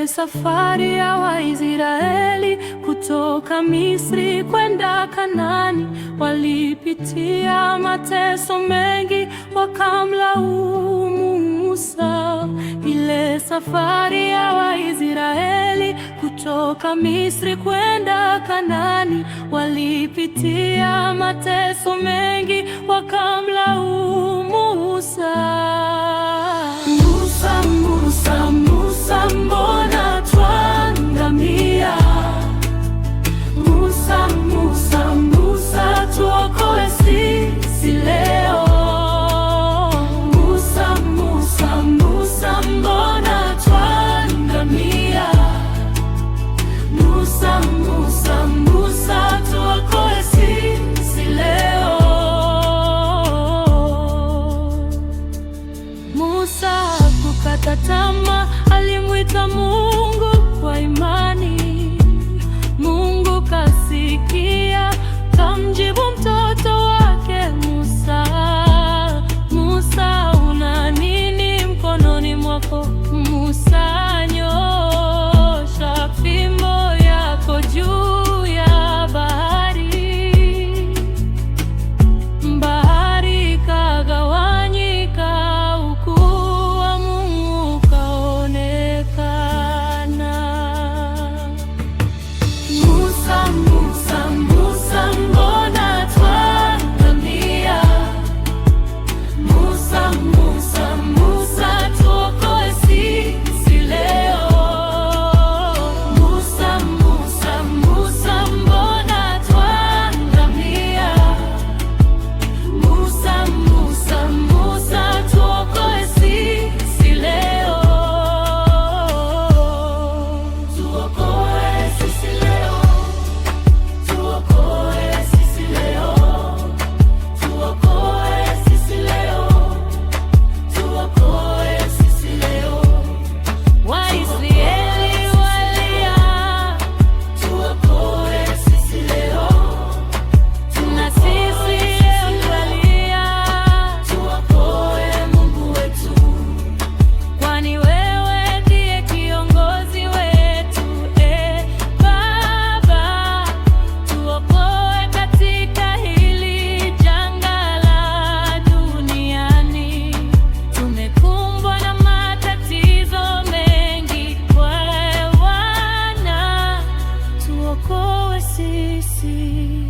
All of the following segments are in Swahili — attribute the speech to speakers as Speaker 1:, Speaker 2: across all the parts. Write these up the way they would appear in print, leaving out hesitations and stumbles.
Speaker 1: Ile safari ya Waisraeli kutoka Misri kwenda Kanaani, walipitia mateso mengi, wakamlaumu Musa. Ile safari ya Waisraeli kutoka Misri kwenda Kanaani, walipitia mateso mengi, wakamlaumu Musa. Musa, Musa, Musa, mbona twaangamia? Musa, Musa, Musa, tuokoe sisi leo. Musa, Musa, Musa, mbona twaangamia? Musa, Musa, Musa, tuokoe sisi leo. Musa hakukata tamaa, alimwita Mungu kwa imani. Mungu kasikia, kamjibu mtoto wake Musa. Musa, una nini mkononi mwako? Musa, nyosha fimbo yako juu ya bahari. Bahari ikagawanyika, ukuu wa Mungu ukaonekana. Musa, Musa, Musa, mbona twaangamia? Musa, Musa, Musa, tuokoe sisi leo. Musa, Musa, Musa, mbona twaangamia? Musa, Musa, Musa, tuokoe sisi leo. Tuokoe sisi leo. Tuokoe sisi leo. Tuokoe sisi leo. Tuokoe sisi leo. Waisraeli walia, tuokoe sisi leo. Na sisi leo twalia, tuokoe Mungu wetu, kwani wewe ndiye kiongozi wetu. Baba, tuokoe katika hili janga la duniani. Tumekumbwa na matatizo mengi, Bwana, tuokoe sisi,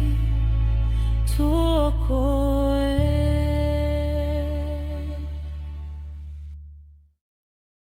Speaker 1: tuokoe.